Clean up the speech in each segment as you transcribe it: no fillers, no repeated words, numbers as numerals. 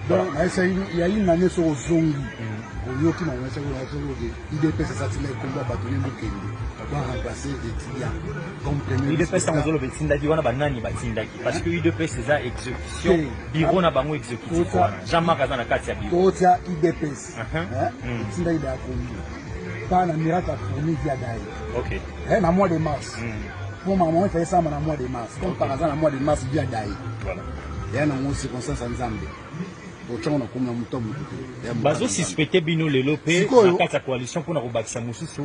Donc, il y a une année sur Zongi. Il y a une année sur Zongi. IDPS, c'est ça, c'est le combat bâtonné Mukende. On va remplacer les Tilia. Comprenez. IDPS, c'est un zolo Betindaki, on a banani Batindaki. Parce que IDPS, c'est ça, exécution. Bureau n'a pas moins exécutif. Jean-Marc Azana Katia Bureau. Kotia IDPS. Betindaki da Kongo. Pas un miracle à fournir via Daï. Ok. Dans le mois de mars. Pour maman, il fait ça dans le mois de mars. Comme par hasard, dans le mois de mars, via Daï. Voilà. Il y a une circonstance en Zambie. Bazo suspecté bino lelo pe na kati ya coalition pour na kobakisa mususu.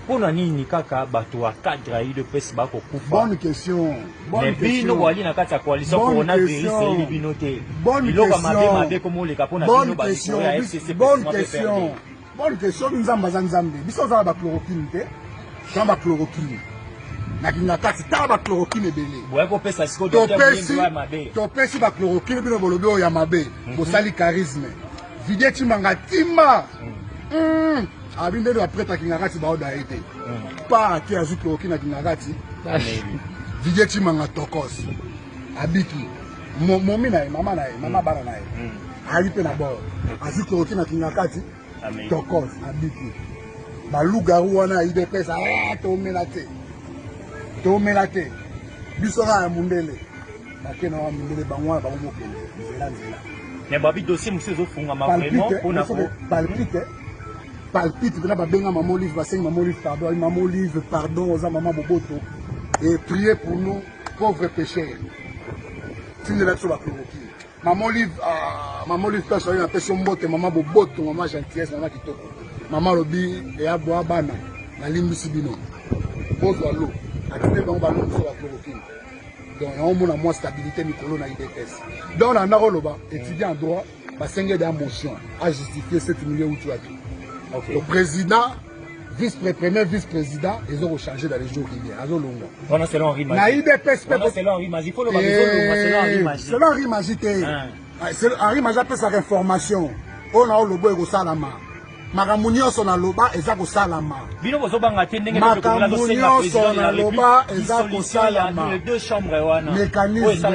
Pour na nini kaka bato a cadre de pes ba ko kufa. Bonne question. Bonne question. Bino wali na kati ya coalition pour na vérifier les bino te. Biloko mabe comme le kapona bino ba ya FCC. Bonne question. Bonne question nzamba za nzambe. Biso za ba chloroquine te. Ba chloroquine. Na kati ta ba chloroquine ebele. Boye ko pesa siko docteur Mwendu mabe. To pesi ba chloroquine bino bolobi o ya mabe. Bo sali charisme. Vidie timanga timba. Abinde do après ta kingakati ba oda ete. Pa ki azu chloroquine na kingakati. Vidie timanga tokos. Abiki. Momi na mama na mama bara na e. Ali pe na bo. Azu chloroquine na kingakati. Tokos abiki. Ba lugaru wana IDPS to menate. Melate, bisora ya mundele, bakena wa mundele bangwa ba mokele, nzela. Mais babi dossier monsieur zofunga ma vraiment on a palpite na ba benga maman livre, ba senga maman livre pardon aux maman boboto et prier pour nous pauvres pécheurs. Signe de la sur la chloroquine. Maman livre personne na personne mbote maman boboto, maman gentillesse, maman kitoko. Maman lobi et aboa bana na limbisi bino. Bozo alo. Donc, on a moins stabilité Nicolo na IDPS. Donc, on a un étudiant en droit, il y a des motions à justifier 7 millions où tu as dit. Le président, vice-premier, vice-président, ils ont changé dans les jours qui viennent. On a selon Henri Magie. Na IDPS, selon Henri Magie. Il faut le faire selon Henri Magie. Henri Magie a fait sa réformation. On a le boy au Salama. Makamunyo sona loba ezako salama. Bino bozo banga te ndenge Makamunyo sona loba ezako salama. Les deux chambres wana. Mécanisme.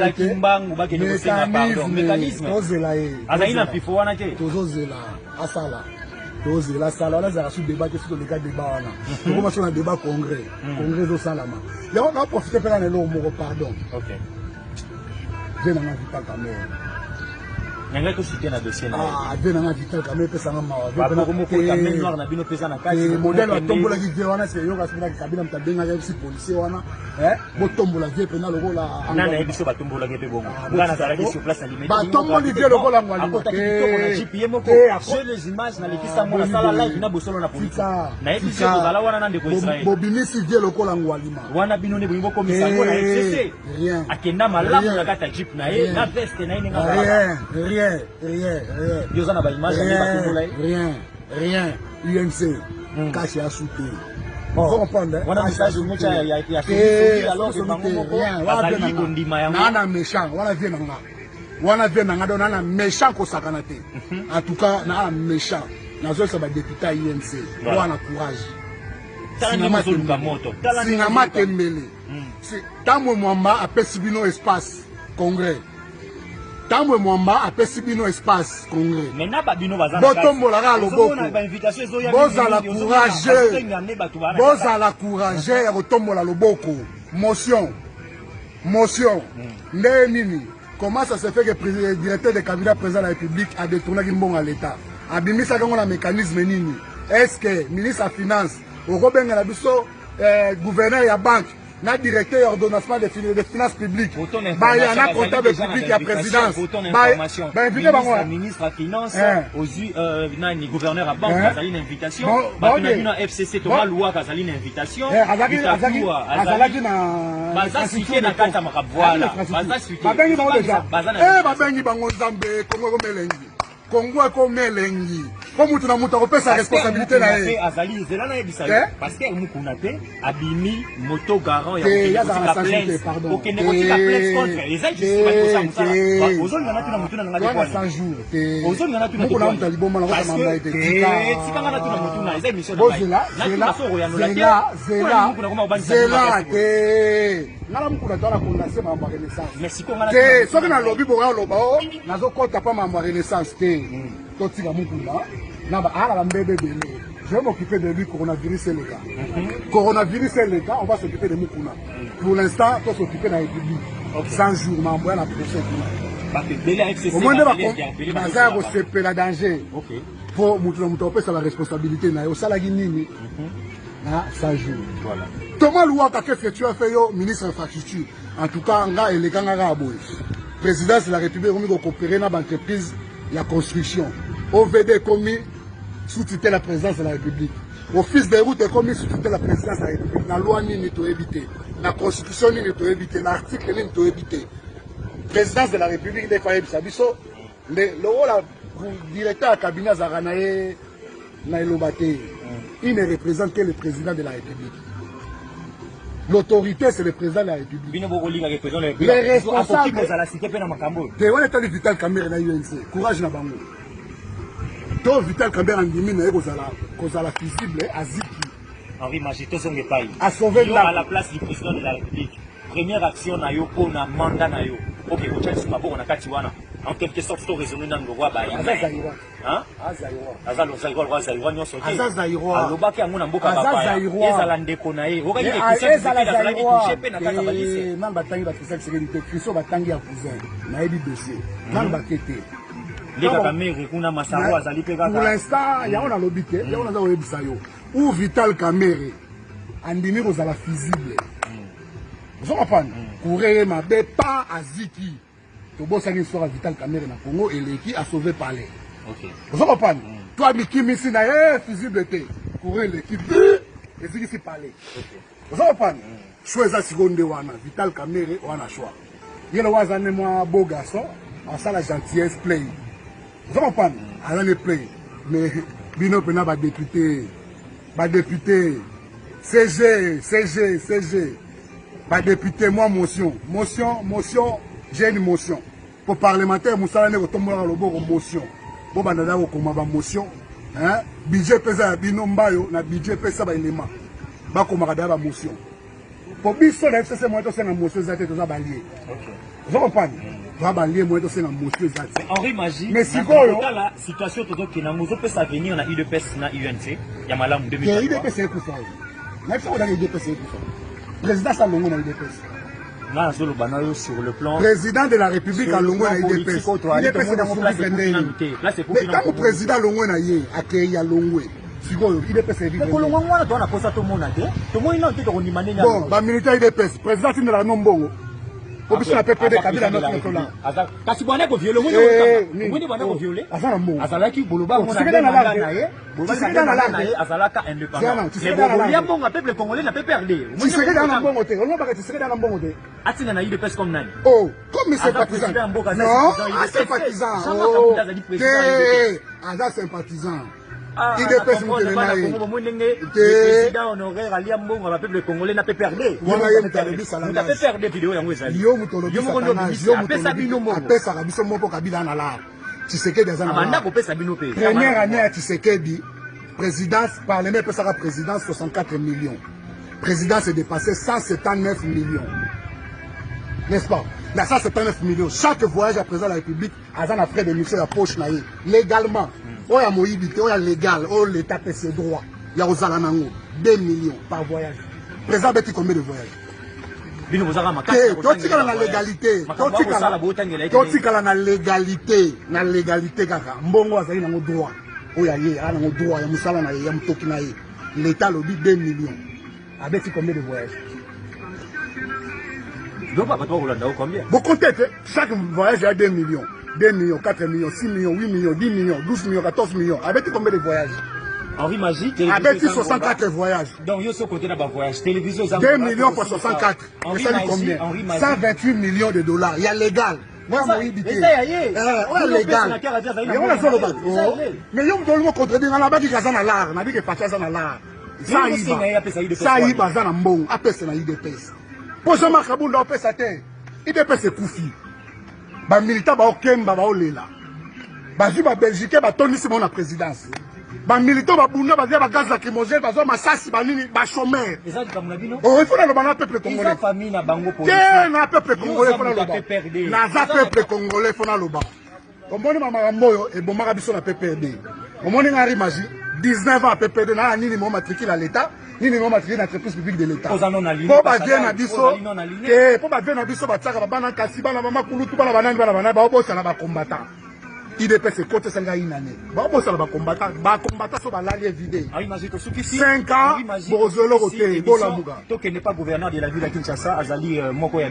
Mécanisme. Tozela e. Azaina pifo wana te. Tozozela asala. Tozela sala wana za su débat sur le cas débat wana. On commence sur un débat congrès. Congrès zo salama. Ya on a profité pendant le mot pardon. OK. Je n'en ai pas quand même. Nanga to citer na dossier na. Bien na vital quand même pesa ngama. Ba ko mo ko ta même noir na bino pesa na kati. Modèle wa tombola ki vie wana c'est yo ka sibina kabila mtabenga ya si policier wana. Bo tombola vie pena lokola. Nana ebiso ba tombola ke pe bongo. Ngana za la sur place limite. Ba tombola vie lokola ngwali. Akota ki to na GPM moko. J'ai les images na lekisa mo na sala live na bosolo na police. Na ebiso to bala wana nande ko Israël. Bo binisi vie lokola ngwali ma. Wana bino ne bo komisa ko na FCC. Rien. Akenda malamu na kata jeep na e na veste na ine ngaba. Rien. Rien. UNC. Caché à souter. Vous comprenez? On a message où il y a alors méchant. On a méchant ko sakanate. En tout cas, on a méchant. Nazo ça va député UNC. On a courage. Sinama Tembele. C'est Tambo Mwamba a pesibino espace congrès. Tambo Mwamba a pesibino espace congrès. Maintenant babino bazana. Botombola ka loboko. Boza la courage. Boza la courage ya kotombola loboko. Motion. Nini. Comment ça se fait que le directeur de cabinet président de la République a détourné Gimbong à l'État? Abimisa quand on a un mécanisme nini? Est-ce que ministre de la Finance, au Robin Galabiso, gouverneur de la banque, na directeur d'ordonnancement des finances publiques, bah il y a un comptable public et à présidence, bah invité le ministre de la Finance, aux gouverneur à banque, a une invitation, bah tu as vu dans FCC Thomas Loua a une invitation, baza suite na kata makabwala, baza suite, babengi bango déjà, babengi bango Nzambe, Kongo ko melengi. po mutu na mutu akopesa responsabilité na ye azali ezela na yebisa yo Pasteur Mukuna te abimi moto garant ya okende kotika plainte contre eza justice bani kosamusala ozolingana tuna mutuna nanga ozolingana tuna mutu aliboma na kota mamba ete tikanga na tuna mutuna eza émission na soko yanola te zela te ngala mukuna toala kondase mambo ya renaissance te soki nalobi boya loba o nazokota pa mambo ya renaissance te totika mukuna na baala mbebe bele je vais m'occuper de lui coronavirus est le cas coronavirus est le cas on va s'occuper de mukuna pour l'instant on s'occuper de la République 100 jours mambo ya la procès au moins de baza kosepela danger po mutu na mutu opesa la responsabilité na yo osalaki nini na 100 jours Thomas Louaka, qu'est-ce que tu as fait, yo, ministre de l'infrastructure? En tout cas, nga et les Kangara Aboy. Présidence de la République, on va coopérer dans l'entreprise, la construction. OVD commis sous tutelle la présidence de la République. Office des routes est commis sous tutelle la présidence de la République. La loi ni to éviter. La constitution ni to éviter. L'article ni to éviter. Présidence de la République, des failles, Sabiso, le directeur à cabinet Zaranae, Nailobate, il ne représente que le président de la République. L'autorité, c'est le président de la République. Les responsables. Tu vois l'état de Vital Kamer na UNC. Courage na bango. To Vital Kamer en dimi na kozala visible à Ziki. Henri Magito songe pai. À sauver à la place du président de la République. Première action na yo pour na mandat na yo. OK, ko tshali sima boko na kati wana. En quelque sorte, to raisonner dans le roi ba. Hein? Azalo Zaïro roi Zaïro nyoso ki. Zaïro. Alobaki ango na mboka ba. Ezala ndeko na ye. Oka ile kisa ezala touché pe na kata balise. Namba tangi ba kisa sécurité. Kristo ba tangi ya cousin. Na yebi dossier. Namba kete. Leka Kamere kuna Masaro azali pe kaka. Pour l'instant, ya on a lobité, ya on a oyebisa yo. Ou Vital Kamere andimi kozala visible. Vous comprenez? Courir ma bé pas à Ziki. Tobosaki histoire Vital Kamere na Congo et l'équipe a sauvé Palais. OK. Vous comprenez? Toi Miki Missi na visible te. Courir l'équipe et Ziki si Palais. OK. Vous comprenez? Choisa seconde wana Vital Kamere wana choix. Yele wazane moi beau garçon, en ça la gentillesse play. Vous comprenez? Alors les play. Mais bino pena ba député CG pas député, moi motion, j'ai une motion. Pour parlementaire, Moussa ne retombe le bon motion. Bon bandada comme ma motion, hein? Budget pesa binombayo, na budget pesa ba élément. Ba comme radaba motion. Pour biso la FCC moi to c'est na motion zate to za balier. OK. Vous comprenez? Va balier moi to c'est na motion zate. Henri Magie. Mais si quoi la situation to ki na mozo pesa venir na UDPS na UNC, ya malamu 2023. UDPS c'est pour ça. Na FCC on a UDPS c'est pour ça. Président Salongo na UDPS. Sur le plan président de la République à Longo na UDPS. UDPS c'est dans mon place mais quand le président Longo na yé accueilli à Longo. Sikoyo UDPS c'est vivre. Longo wana to na posa to mona te. To mo ina te ko ndimane nya. Bon, ba militaire UDPS, président de la Nombongo. Obiso na PPD Kabila notre là. Kasi bwana ko violer mwini bwana ko violer. Azala mbongo. Azalaki boloba mona na ye. Azalaka indépendant. Mais bon, il y a bon peuple congolais na PPRD. Tu serais dans la mbongo te. On va tu serais dans la mbongo te. Atina na UDPS comme nani? Oh, comme sympathisant. Non, sympathisant. Oh, Aza sympathisant. UDPS président honoraire alia mbongo ba peuple congolais na PPRD. Wana ye mutalebi salanga. Na PPRD vidéo yango ezali. Yo mutolobi salanga. Yo mutolobi. Apesa kabiso moko kabila na la. Tshisekedi azana. Amanda ko pesa bino pe. Première année à Tshisekedi, présidence parlement pesa la présidence 64 millions. Présidence est dépassé 179 millions. N'est-ce pas? Dans 179 millions, chaque voyage à président de la République a un frais de mission à poche naïe. Légalement. Oh, il y a moïbité, oh, il y a légal, oh, l'État paie ses droits. Il y a aux Alanango, 2 millions par voyage. Président Betty, combien de voyages? Totika na légalité. Totika na légalité. Na légalité, kaka. Mbongo azali na droit. Oh, il y a un droit, il y a Moussala na ya Moutoki na ye. L'État lobby 2 millions. A Betty, combien de voyages? Vous comptez, chaque voyage, il y a 2 millions. 2 millions, 4 millions, 6 millions, 8 millions, 10 millions, 12 millions, 14 millions. Avec combien de voyages? Henri Magie, avec 64 voyages. Donc, il y a ce côté là-bas voyage. Télévision, 2 millions pour 64. Vous savez combien? 128 millions de dollars. Il y a légal. moi moyibi te oya légal yango nazoloba mais yo moto olingo contredire nga nabaki kaza na lar nabiki faci aza na lar sayiba aza na mbongo apesa na idps mpo jean-marc abunda opesa te idps ekufi bamilita baokemba baolela bazwi babelgique batondisi bango na présidence bamilita babunda bazia bagaz lacrymogène bazwa masasi banini bachomere ifo naloba na peuple congolais te na peuple congolais fo naloba naza peuple congolais fo naloba omoni makambo oyo ebomaka biso na PPRD omoni ngari magi 19 ans à PPRD na nini mo matricule à l'état nini mo matricule na entreprise publique de l'état po bavie na biso te po bavie na biso batiaka babana kasi bana bamakulutu bana banani baobosana bakombata IDPS ekotesanga inane baobosana bakombata so balali evide 5 ans bozoloko te bolamuka tokende pas gouverneur de la ville ya Kinshasa azali moko ya